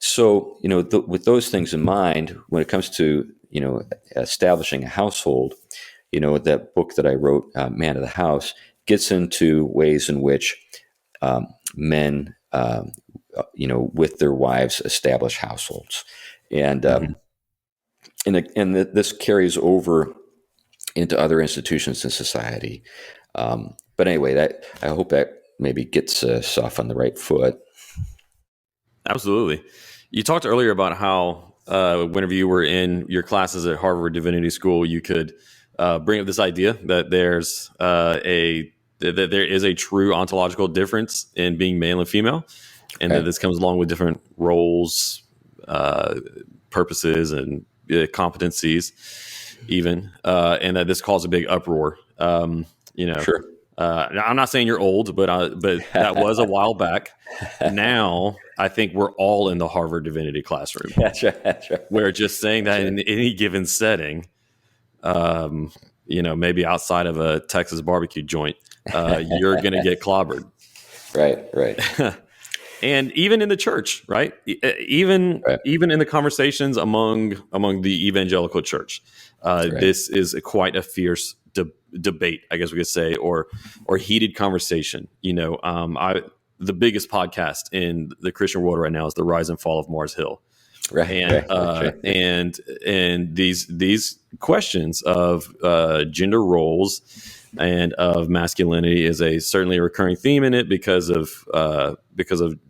So, with those things in mind, when it comes to establishing a household, that book that I wrote, Man of the House, gets into ways in which men, with their wives, establish households, and this carries over into other institutions in society. But anyway, that I hope that maybe gets us off on the right foot. Absolutely. You talked earlier about how whenever you were in your classes at Harvard Divinity School, you could bring up this idea that that there is a true ontological difference in being male and female, and that this comes along with different roles, purposes, and competencies, even, and that this caused a big uproar. Sure. I'm not saying you're old, but that was a while back. Now I think we're all in the Harvard Divinity classroom. That's right. That's right. We're just saying that in any given setting, maybe outside of a Texas barbecue joint, you're going to get clobbered. Right. And even in the church, right? Even in the conversations among the evangelical church, this is quite a fierce debate, I guess we could say, or heated conversation. The biggest podcast in the Christian world right now is The Rise and Fall of Mars Hill. Right, and right, that's right. these questions of gender roles and of masculinity is a certainly a recurring theme in it because of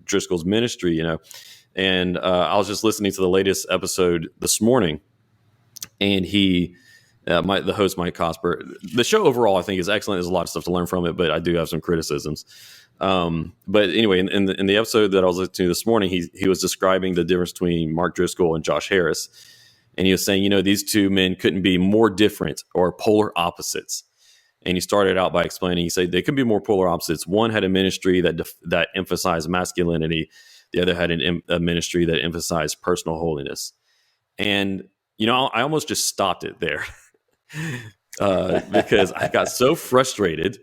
Driscoll's ministry, And I was just listening to the latest episode this morning, and the host Mike Cosper. The show overall, I think, is excellent. There's a lot of stuff to learn from it, but I do have some criticisms. But anyway, in the episode that I was listening to this morning, he was describing the difference between Mark Driscoll and Josh Harris, and he was saying, these two men couldn't be more different or polar opposites. And he started out by explaining, he said they could be more polar opposites. One had a ministry that emphasized masculinity. The other had a ministry that emphasized personal holiness. And, I almost just stopped it there because I got so frustrated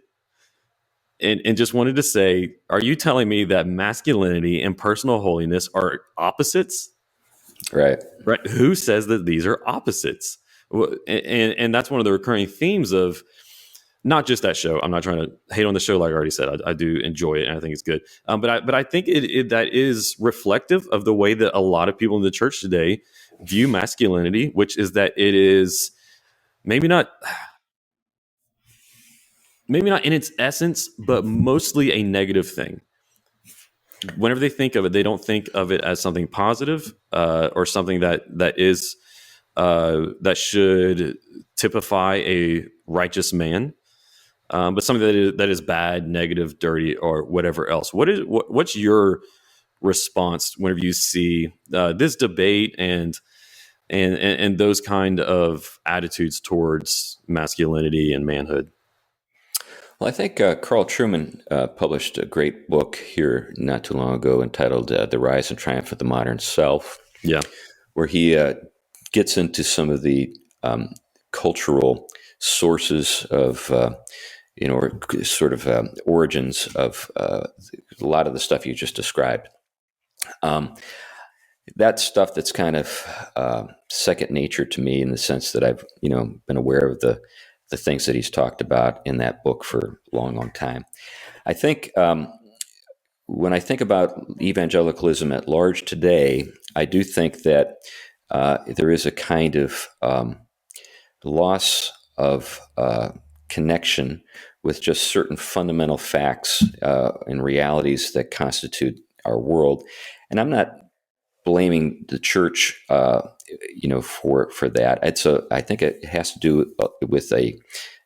and just wanted to say, are you telling me that masculinity and personal holiness are opposites? Right. Right. Who says that these are opposites? And that's one of the recurring themes of not just that show. I'm not trying to hate on the show, like I already said. I do enjoy it, and I think it's good. But I think that is reflective of the way that a lot of people in the church today view masculinity, which is that it is maybe not in its essence, but mostly a negative thing. Whenever they think of it, they don't think of it as something positive or something that should typify a righteous man. But something that is bad, negative, dirty, or whatever else. What's your response whenever you see this debate and those kind of attitudes towards masculinity and manhood? Well, I think Carl Trueman published a great book here not too long ago entitled "The Rise and Triumph of the Modern Self," Yeah, where he gets into some of the cultural sources of or sort of origins of a lot of the stuff you just described. That stuff that's kind of second nature to me in the sense that I've been aware of the things that he's talked about in that book for a long, long time. I think when I think about evangelicalism at large today, I do think that there is a kind of loss of connection with just certain fundamental facts and realities that constitute our world. And I'm not blaming the church, for that. I think it has to do with a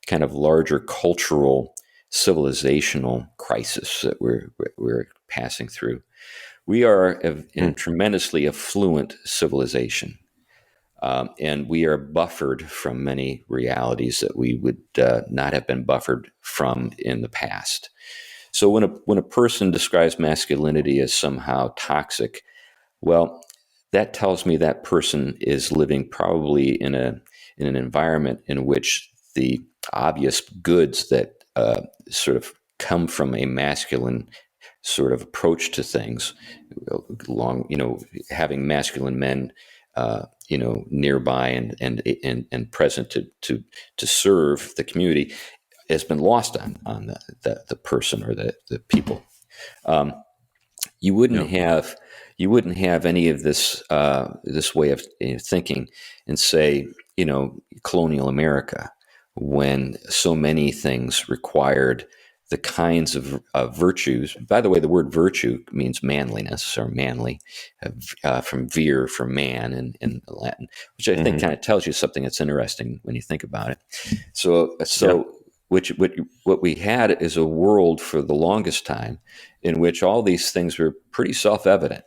kind of larger cultural, civilizational crisis that we're passing through. We are in a tremendously affluent civilization. And we are buffered from many realities that we would not have been buffered from in the past. So when a person describes masculinity as somehow toxic, well, that tells me that person is living probably in an environment in which the obvious goods that sort of come from a masculine sort of approach to things, having masculine men nearby and present to serve the community has been lost on the person or the people. You wouldn't have any of this way of thinking in, say, colonial America, when so many things required the kinds of virtues. By the way, the word virtue means manliness or manly, from vir, for man in Latin, which I think kind of tells you something that's interesting when you think about it. So what we had is a world for the longest time in which all these things were pretty self-evident.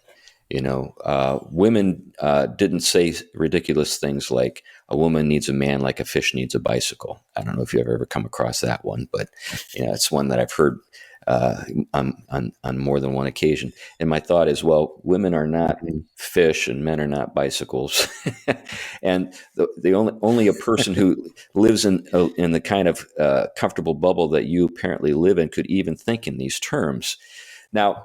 Women didn't say ridiculous things like a woman needs a man like a fish needs a bicycle. I don't know if you've ever come across that one, but it's one that I've heard on more than one occasion. And my thought is, well, women are not fish and men are not bicycles. And the only a person who lives in the kind of comfortable bubble that you apparently live in could even think in these terms. Now,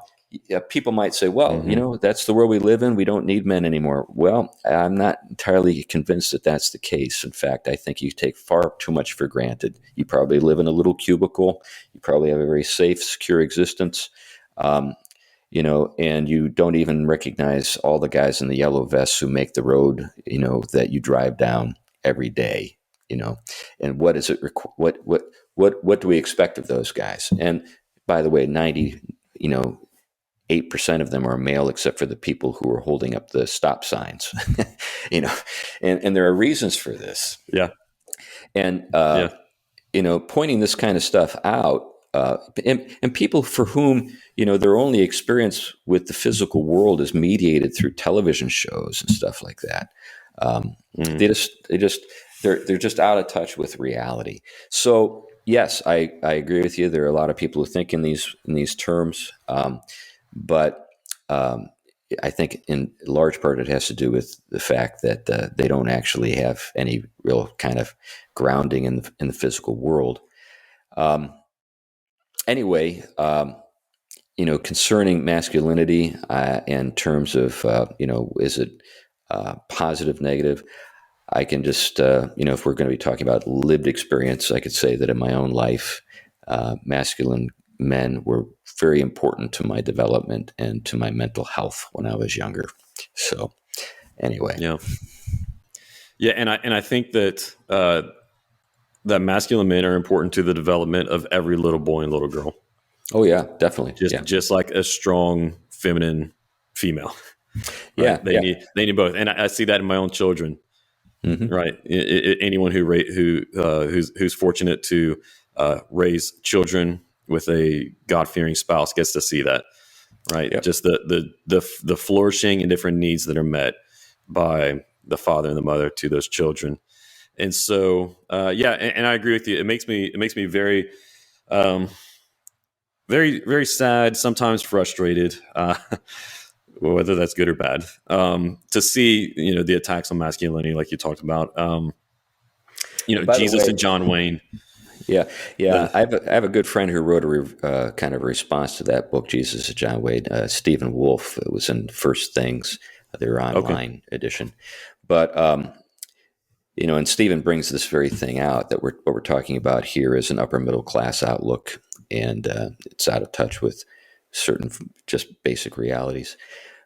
people might say, well, that's the world we live in. We don't need men anymore. Well, I'm not entirely convinced that that's the case. In fact, I think you take far too much for granted. You probably live in a little cubicle. You probably have a very safe, secure existence. and you don't even recognize all the guys in the yellow vests who make the road, that you drive down every day, and what is it, what do we expect of those guys? And by the way, 8% of them are male, except for the people who are holding up the stop signs, you know, and there are reasons for this. Yeah. And, Yeah. pointing this kind of stuff out, and people for whom, their only experience with the physical world is mediated through television shows and stuff like that. They just, they're just out of touch with reality. So yes, I agree with you. There are a lot of people who think in these terms. But I think in large part it has to do with the fact that they don't actually have any real kind of grounding in the physical world. Anyway, concerning masculinity in terms of, is it positive, negative? I can just, if we're going to be talking about lived experience, I could say that in my own life, masculine men were very important to my development and to my mental health when I was younger. So, anyway, Yeah. Yeah, and I think that that masculine men are important to the development of every little boy and little girl. oh yeah, definitely, yeah, Just like a strong feminine female, right? yeah, yeah, They need both, and I see that in my own children. mm-hmm. Right, anyone who's fortunate to raise children with a God fearing spouse gets to see that. Right, Yep. just the flourishing and different needs that are met by the father and the mother to those children. And so, and I agree with you. It makes me very, very, very sad, sometimes frustrated, whether that's good or bad, to see the attacks on masculinity, like you talked about. And by the Jesus way, and John Wayne. yeah, The, yeah, I have a good friend who wrote a kind of response to that book, Jesus and John Wade, Stephen Wolfe. It was in First Things, their okay, online edition, but. And Stephen brings this very thing out that what we're talking about here is an upper middle class outlook, and it's out of touch with certain just basic realities.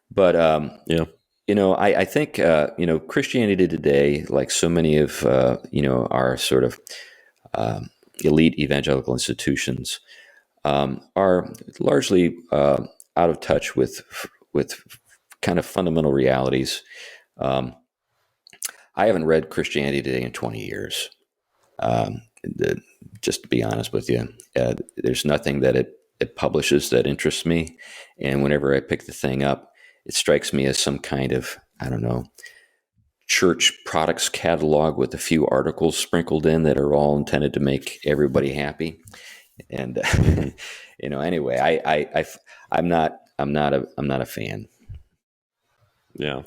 But yeah, I think Christianity today, like so many of our sort of elite evangelical institutions, are largely out of touch with kind of fundamental realities. Um, I haven't read Christianity Today in 20 years. Just to be honest with you, there's nothing that it publishes that interests me. And whenever I pick the thing up, it strikes me as some kind of, I don't know, church products catalog with a few articles sprinkled in that are all intended to make everybody happy. And, anyway, I'm not a fan. yeah.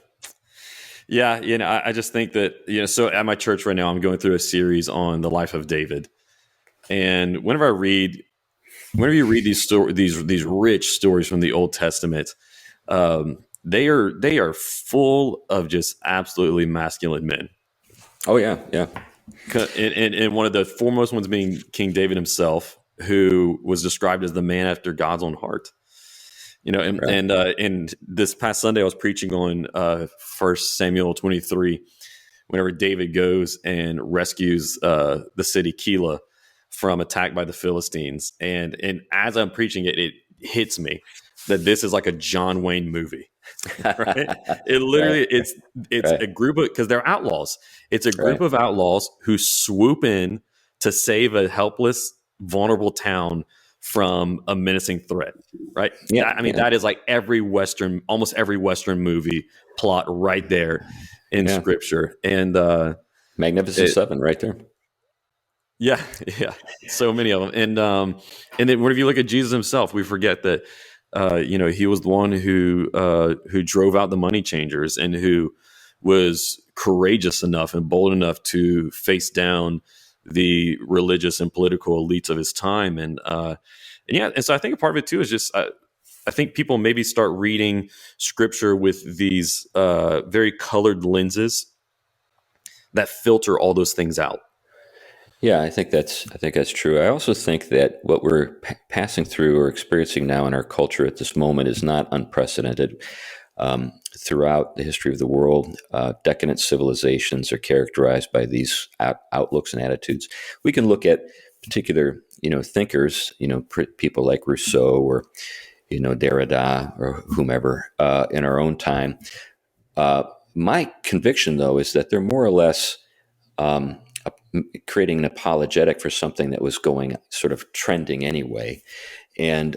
Yeah, I just think that so at my church right now, I'm going through a series on the life of David, and whenever you read these rich stories from the Old Testament, they are full of just absolutely masculine men. Oh yeah. Yeah. And one of the foremost ones being King David himself, who was described as the man after God's own heart. Right. And this past Sunday, I was preaching on 1 Samuel 23, whenever David goes and rescues the city Keilah from attack by the Philistines. And as I'm preaching it, it hits me that this is like a John Wayne movie. Right? It Right. literally it's Right. a group of, because they're outlaws. It's a group Right. of outlaws who swoop in to save a helpless, vulnerable town from a menacing threat. Right? Yeah. I mean, Yeah. that is like almost every Western movie plot right there in Yeah. Scripture. And Magnificent it, Seven, right there. yeah, yeah, so many of them, and then whenever you look at Jesus himself, we forget that he was the one who drove out the money changers and who was courageous enough and bold enough to face down the religious and political elites of his time, and so I think a part of it too is just I think people maybe start reading Scripture with these very colored lenses that filter all those things out. Yeah, I think that's true. I also think that what we're passing through or experiencing now in our culture at this moment is not unprecedented. Throughout the history of the world, decadent civilizations are characterized by these outlooks and attitudes. We can look at particular, thinkers, people like Rousseau or, Derrida or whomever in our own time. My conviction, though, is that they're more or less um, creating an apologetic for something that was going sort of trending anyway. And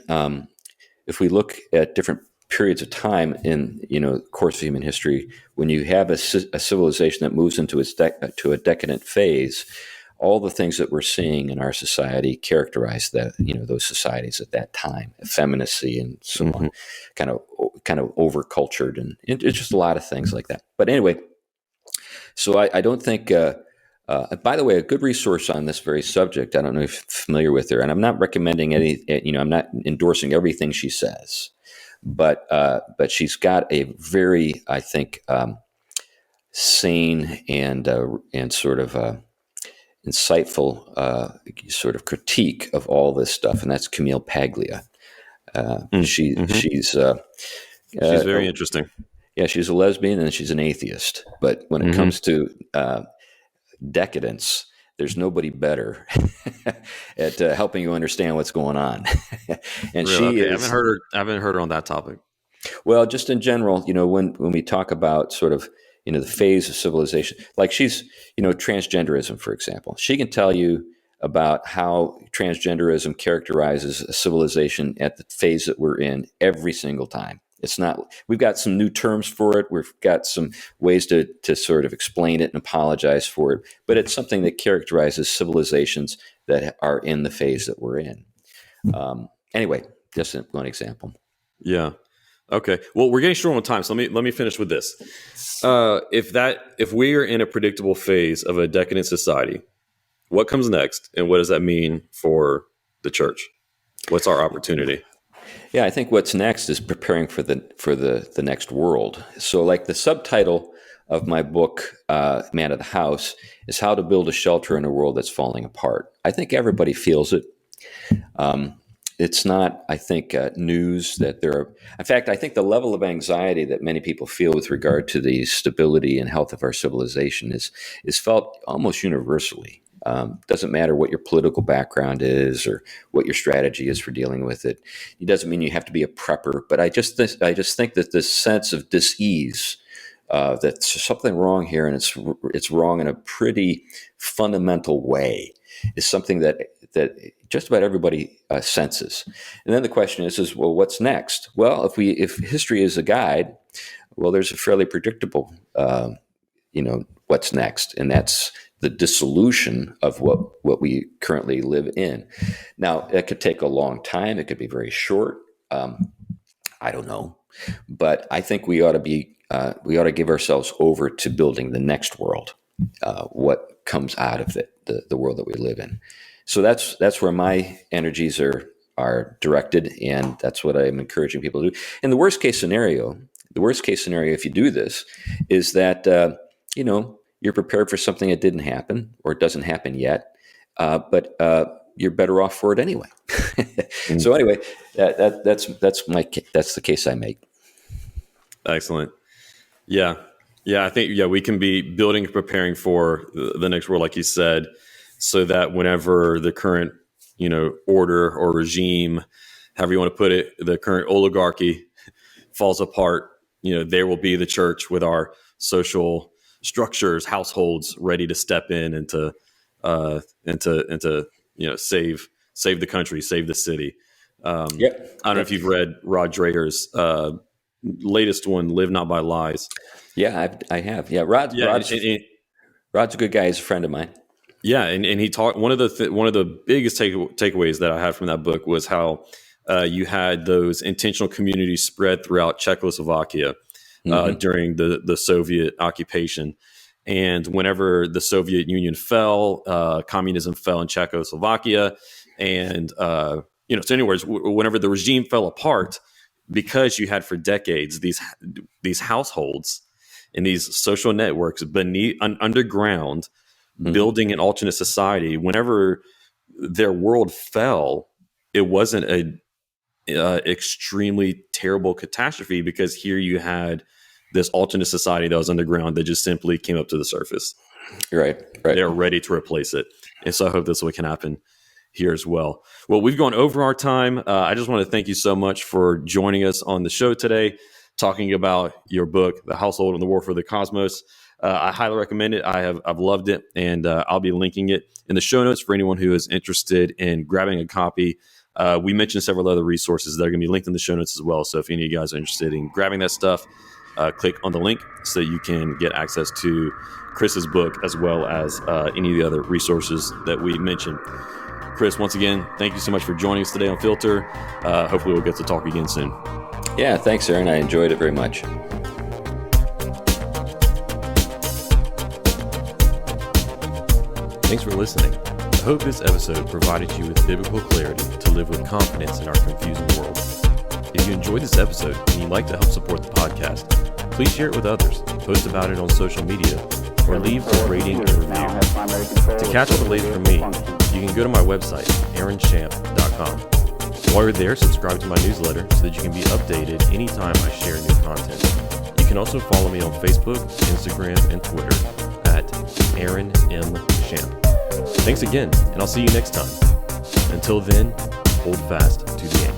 if we look at different periods of time in the course of human history, when you have a civilization that moves into to a decadent phase, all the things that we're seeing in our society characterize that those societies at that time, effeminacy and so on, Hmm. kind of over cultured, and it's just a lot of things like that. But anyway, so I don't think. By the way, a good resource on this very subject. I don't know if you're familiar with her, and I'm not recommending any. I'm not endorsing everything she says, but she's got a very, I think, sane and sort of insightful sort of critique of all this stuff, and that's Camille Paglia. Mm-hmm. She's Uh, very interesting. yeah, she's a lesbian and she's an atheist. But when it Hmm. comes to decadence, there's nobody better at helping you understand what's going on. And Really? she Okay. is, I haven't heard her on that topic. well, just in general, when we talk about sort of, the phase of civilization, like she's, transgenderism, for example, she can tell you about how transgenderism characterizes a civilization at the phase that we're in every single time. It's not, we've got some new terms for it. We've got some ways to sort of explain it and apologize for it, but it's something that characterizes civilizations that are in the phase that we're in. Anyway, just one example. Yeah. Okay. Well, we're getting short on time, so let me finish with this. If we are in a predictable phase of a decadent society, what comes next, and what does that mean for the church? What's our opportunity? Yeah, I think what's next is preparing for the next world. So, like the subtitle of my book, "Man of the House," is how to build a shelter in a world that's falling apart. I think everybody feels it. It's not, I think, news that there are. In fact, I think the level of anxiety that many people feel with regard to the stability and health of our civilization is felt almost universally. Doesn't matter what your political background is or what your strategy is for dealing with it. It doesn't mean you have to be a prepper, but I just think that this sense of dis-ease, that something wrong here, and it's wrong in a pretty fundamental way, is something that just about everybody senses. And then the question is well, what's next? Well, if history is a guide, well, there's a fairly predictable, what's next, and that's the dissolution of what we currently live in. Now, it could take a long time. It could be very short. I don't know, but I think we ought to give ourselves over to building the next world. What comes out of it, the world that we live in. So that's where my energies are directed, and that's what I'm encouraging people to do. And the worst case scenario, if you do this, is that you're prepared for something that didn't happen or it doesn't happen yet, but you're better off for it anyway. Mm. So anyway, that's the case I make. Excellent. Yeah. Yeah. I think, yeah, we can be building and preparing for the next world, like you said, so that whenever the current, order or regime, however you want to put it, the current oligarchy falls apart, there will be the church with our social structures, households ready to step in and to save the country, save the city. Yep. I don't know if Yep. you've read Rod Dreher's latest one, "Live Not by Lies." Yeah, I have. Yeah, Rod's Yeah, Rod's Rod's a good guy. He's a friend of mine. yeah, and he talked. One of the biggest takeaways that I had from that book was how you had those intentional communities spread throughout Czechoslovakia Hmm. during the Soviet occupation. And whenever the Soviet Union fell, communism fell in Czechoslovakia, and so anyways, whenever the regime fell apart, because you had for decades these households and these social networks underground building an alternate society. Whenever their world fell, it wasn't a extremely terrible catastrophe, because here you had this alternate society that was underground that just simply came up to the surface. Right. They're ready to replace it. And so I hope that's what can happen here as well. Well, we've gone over our time. I just want to thank you so much for joining us on the show today, talking about your book, The Household and the War for the Cosmos. I highly recommend it. I've loved it, and I'll be linking it in the show notes for anyone who is interested in grabbing a copy. We mentioned several other resources that are going to be linked in the show notes as well. So if any of you guys are interested in grabbing that stuff, click on the link so you can get access to Chris's book, as well as any of the other resources that we mentioned. Chris, once again, thank you so much for joining us today on Filter. Hopefully we'll get to talk again soon. Yeah, thanks, Aaron. I enjoyed it very much. Thanks for listening. I hope this episode provided you with biblical clarity to live with confidence in our confusing world. If you enjoyed this episode and you'd like to help support the podcast, please share it with others, post about it on social media, or leave a rating and review. To catch up the latest from me, you can go to my website, aaronchamp.com. While you're there, subscribe to my newsletter so that you can be updated anytime I share new content. You can also follow me on Facebook, Instagram, and Twitter at Aaron M. Champ. Thanks again, and I'll see you next time. Until then, hold fast to the aim.